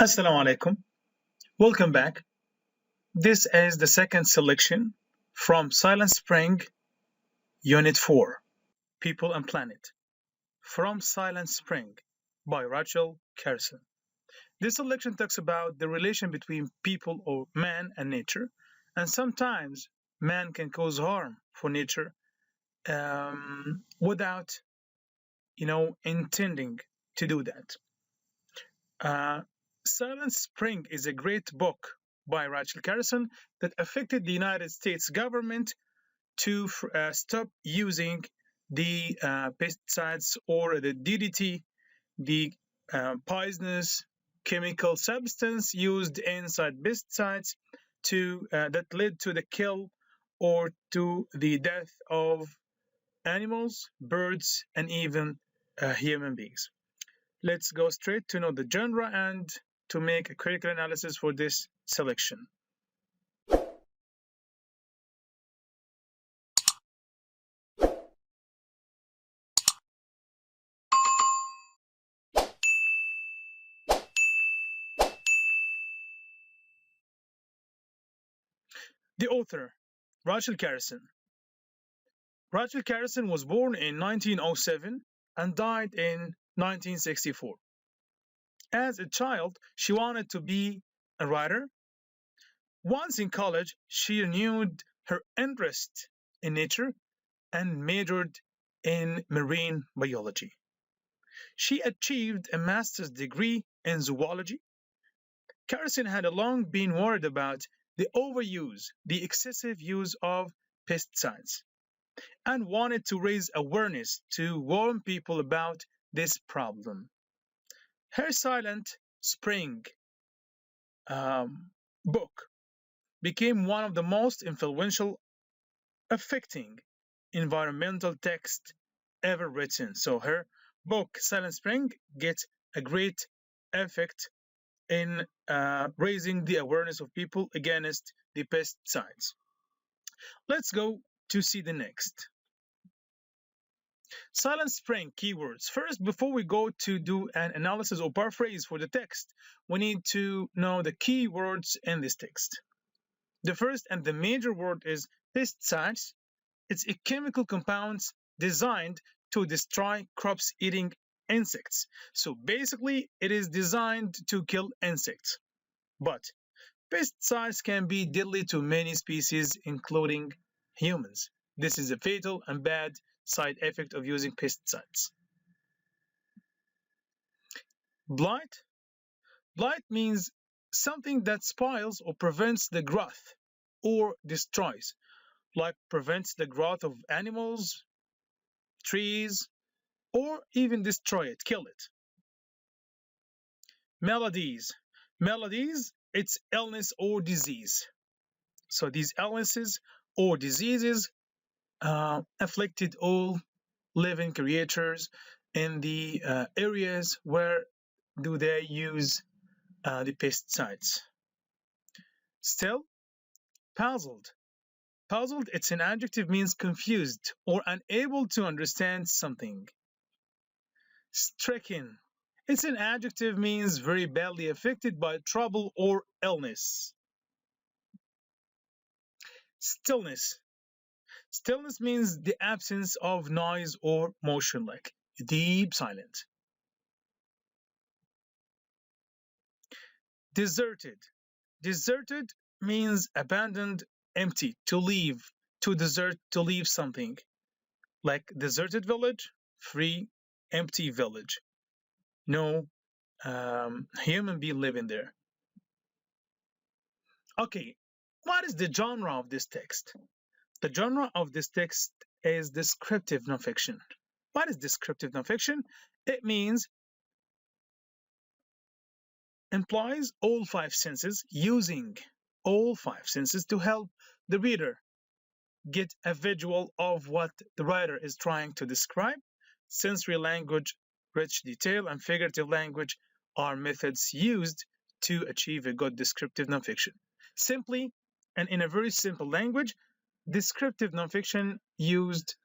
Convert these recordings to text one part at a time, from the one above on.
Assalamu alaikum. Welcome back. This is the second selection from Silent Spring, Unit 4, People and Planet, from Silent Spring by Rachel Carson. This selection talks about the relation between people or man and nature, and sometimes man can cause harm for nature without, intending to do that. Uh, Silent Spring is a great book by Rachel Carson that affected the United States government to stop using the pesticides or the DDT, the poisonous chemical substance used inside pesticides that led to the kill or to the death of animals, birds, and even human beings. Let's go straight to know the genre and to make a critical analysis for this selection. The author, Rachel Carson. Rachel Carson was born in 1907 and died in 1964. As a child, she wanted to be a writer. Once in college, she renewed her interest in nature and majored in marine biology. She achieved a master's degree in zoology. Carson had long been worried about the excessive use of pesticides, and wanted to raise awareness to warn people about this problem. Her Silent Spring book became one of the most influential, affecting environmental text ever written. So her book, Silent Spring, gets a great effect in raising the awareness of people against the pesticides. Let's go to see the next. Silent Spring keywords. First, before we go to do an analysis or paraphrase for the text, we need to know the keywords in this text. The first and the major word is pesticides. It's a chemical compounds designed to destroy crops eating insects. So basically, it is designed to kill insects. But pesticides can be deadly to many species, including humans. This is a fatal and bad side effect of using pesticides. Blight. Blight means something that spoils or prevents the growth or destroys, like prevents the growth of animals, trees, or even destroy it, kill it. Maladies. Maladies, it's illness or disease. So these illnesses or diseases afflicted all living creatures in the areas where do they use the pesticides. Still, puzzled. Puzzled, it's an adjective, means confused or unable to understand something. Stricken. It's an adjective, means very badly affected by trouble or illness. Stillness. Stillness means the absence of noise or motion, like deep silence. Deserted. Deserted means abandoned, empty, to leave, to desert, to leave something. Like deserted village, free, empty village. No human being living there. Okay, what is the genre of this text? The genre of this text is descriptive nonfiction. What is descriptive nonfiction? It means implies all five senses, using all five senses to help the reader get a visual of what the writer is trying to describe. Sensory language, rich detail, and figurative language are methods used to achieve a good descriptive nonfiction. Simply, and in a very simple language, descriptive nonfiction used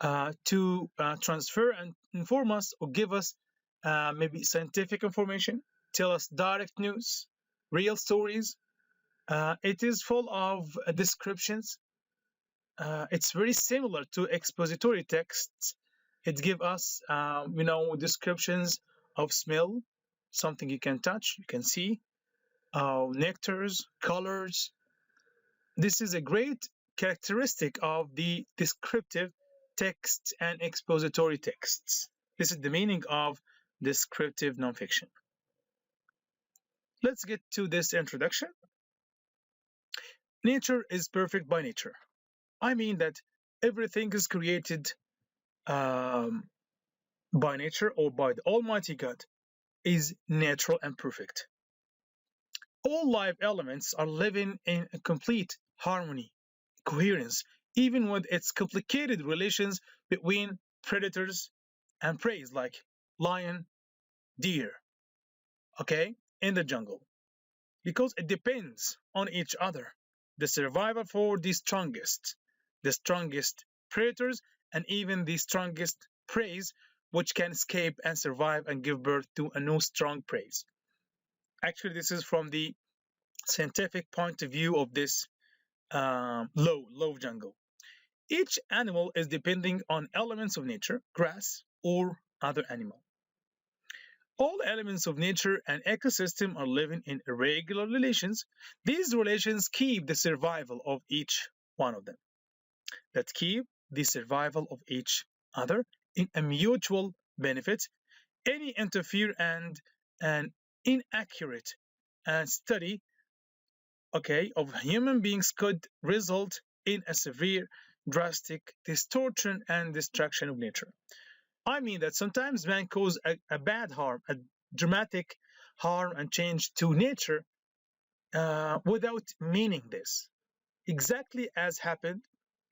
to transfer and inform us or give us maybe scientific information, tell us direct news, real stories. It is full of descriptions. It's very similar to expository texts. It gives us, descriptions of smell, something you can touch, you can see, nectars, colors. This is a great characteristic of the descriptive texts and expository texts. This is the meaning of descriptive nonfiction. Let's get to this introduction. Nature is perfect by nature. I mean that everything is created um, by nature or by the Almighty God is natural and perfect. All live elements are living in a complete harmony, coherence, even with its complicated relations between predators and prey like lion, deer, okay, in the jungle. Because it depends on each other. The survival for the strongest predators, and even the strongest prey, which can escape and survive and give birth to a new strong prey. Actually, this is from the scientific point of view of this law of jungle. Each animal is depending on elements of nature, grass or other animal. All elements of nature and ecosystem are living in irregular relations. These relations keep the survival of each one of them. That keep the survival of each other in a mutual benefit. Any interfere and an inaccurate study, okay, of human beings could result in a severe, drastic distortion and destruction of nature. I mean that sometimes man cause a bad harm, a dramatic harm and change to nature without meaning this. Exactly as happened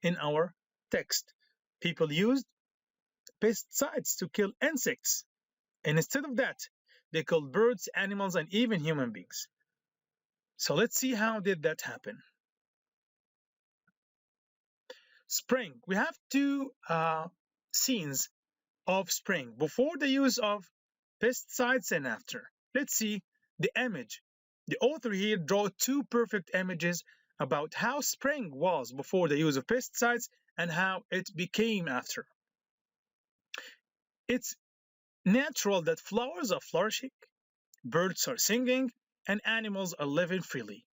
in our text. People used pesticides to kill insects, and instead of that, they killed birds, animals, and even human beings. So let's see how did that happen. Spring. We have two scenes of spring before the use of pesticides and after. Let's see the image. The author here drew two perfect images about how spring was before the use of pesticides and how it became after. It's natural that flowers are flourishing, birds are singing, and animals are living freely.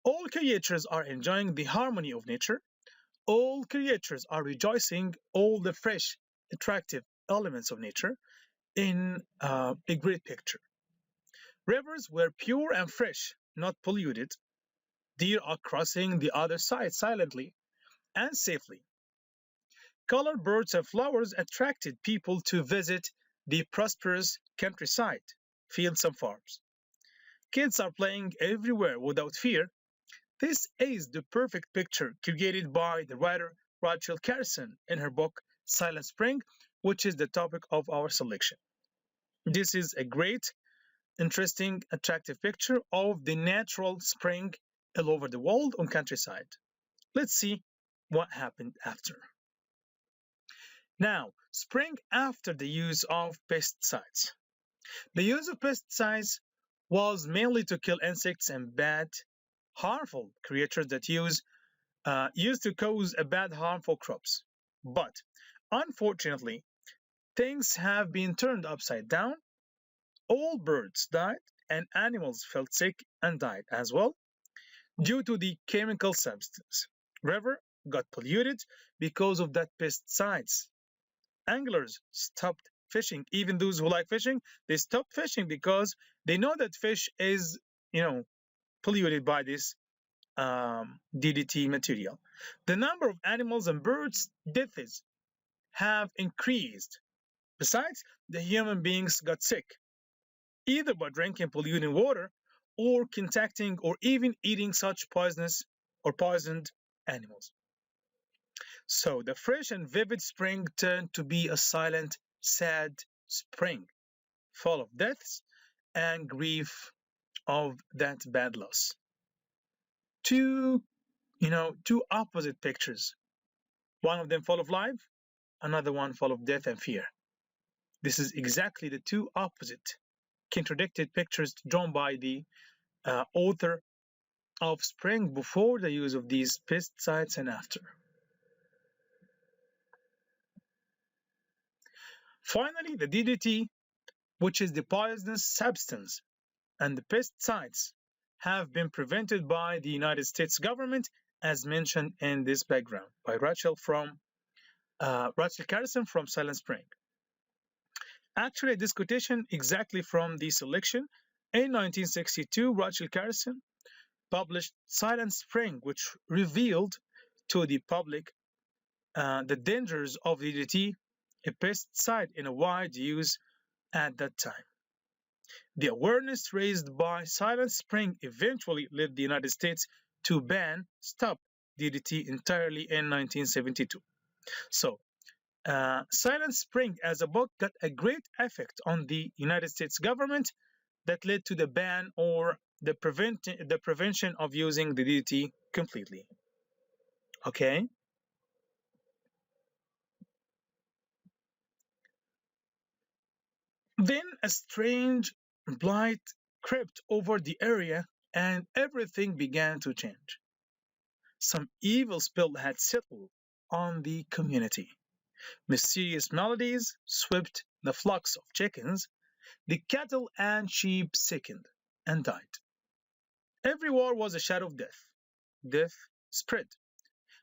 All creatures are enjoying the harmony of nature. All creatures are rejoicing all the fresh, attractive elements of nature in a great picture. Rivers were pure and fresh, not polluted. Deer are crossing the other side silently and safely. Colored birds and flowers attracted people to visit the prosperous countryside, fields and farms. Kids are playing everywhere without fear. This is the perfect picture created by the writer Rachel Carson in her book Silent Spring, which is the topic of our selection. This is a great, interesting, attractive picture of the natural spring all over the world on countryside. Let's see what happened after. Now, spring after the use of pesticides. The use of pesticides was mainly to kill insects and bad, harmful creatures that used to cause a bad harmful crops. But unfortunately, things have been turned upside down. All birds died, and animals felt sick and died as well due to the chemical substance. River got polluted because of that pesticides. Anglers stopped fishing. Even those who like fishing, they stopped fishing because they know that fish is, polluted by this DDT material. The number of animals and birds deaths have increased. Besides, the human beings got sick, either by drinking polluted water or contacting or even eating such poisonous or poisoned animals. So the fresh and vivid spring turned to be a silent, sad spring, full of deaths and grief of that bad loss. Two, two opposite pictures. One of them full of life, another one full of death and fear. This is exactly the two opposite contradicted pictures drawn by the author of Spring before the use of these pesticides and after. Finally, the DDT, which is the poisonous substance, and the pesticides have been prevented by the United States government, as mentioned in this background by Rachel Carson from Silent Spring. Actually, this quotation exactly from the selection. In 1962, Rachel Carson published Silent Spring, which revealed to the public the dangers of DDT, a pesticide in a wide use at that time. The awareness raised by Silent Spring eventually led the United States to stop DDT entirely in 1972. So, Silent Spring as a book got a great effect on the United States government that led to the ban or the prevention of using the DDT completely. Okay? Then a strange blight crept over the area and everything began to change. Some evil spell had settled on the community. Mysterious melodies swept the flocks of chickens. The cattle and sheep sickened and died. Everywhere was a shadow of death. Death spread.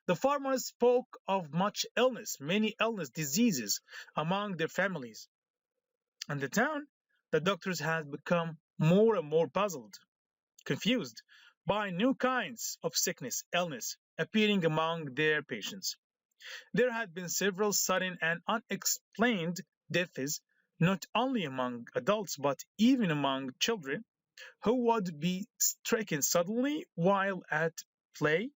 The farmers spoke of much illness, many illness, diseases among their families. And the doctors had become more and more puzzled, confused by new kinds of sickness, illness appearing among their patients. There had been several sudden and unexplained deaths, not only among adults but even among children who would be stricken suddenly while at play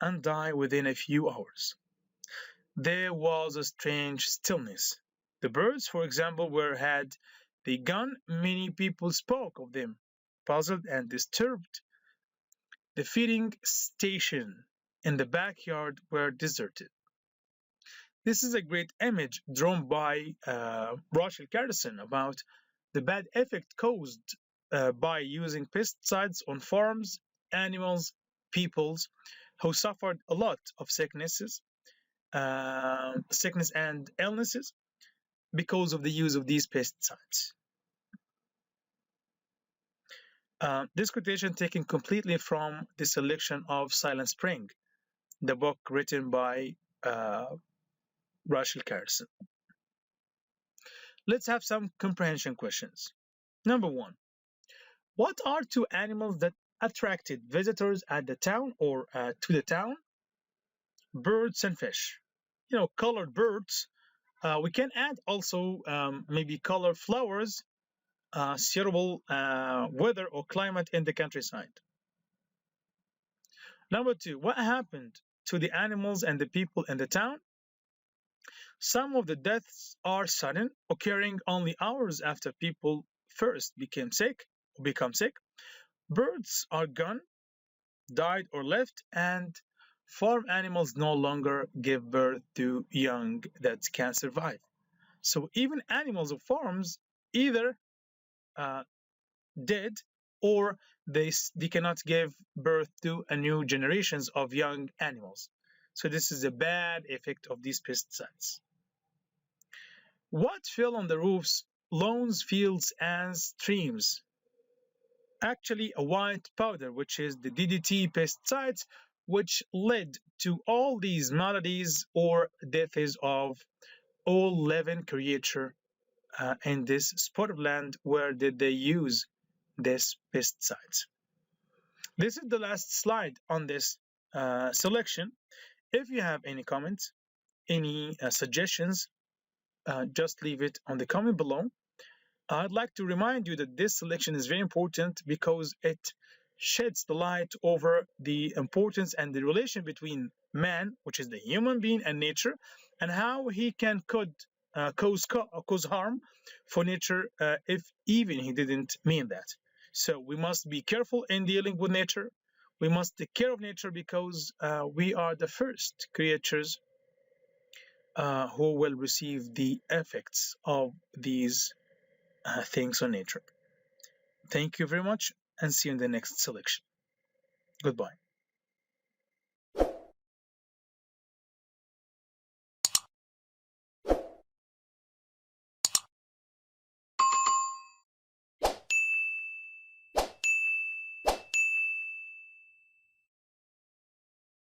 and die within a few hours. There was a strange stillness. The birds, for example, where had they gone? Many people spoke of them, puzzled and disturbed. The feeding station in the backyard were deserted. This is a great image drawn by Rachel Carson about the bad effect caused by using pesticides on farms, animals, peoples who suffered a lot of sickness and illnesses because of the use of these pesticides. This quotation taken completely from the selection of Silent Spring, the book written by Rachel Carson. Let's have some comprehension questions. Number one, what are two animals that attracted visitors at the town or to the town? Birds and fish. Colored birds. We can add also maybe colored flowers, suitable weather or climate in the countryside. Number two, what happened to the animals and the people in the town? Some of the deaths are sudden, occurring only hours after people first become sick. Birds are gone, died or left, and farm animals no longer give birth to young that can survive. So even animals of farms either uh, dead or they cannot give birth to a new generations of young animals. So this is a bad effect of these pesticides. What fell on the roofs, lawns, fields, and streams? Actually, a white powder, which is the DDT pesticides, which led to all these maladies or deaths of all living creature in this spot of land where did they use these pesticides. This is the last slide on this selection. If you have any comments, any suggestions, just leave it on the comment below. I'd like to remind you that this selection is very important because it sheds the light over the importance and the relation between man, which is the human being, and nature, and how he could cause harm for nature if even he didn't mean that. So we must be careful in dealing with nature. We must take care of nature because we are the first creatures who will receive the effects of these things on nature. Thank you very much and see you in the next selection. Goodbye.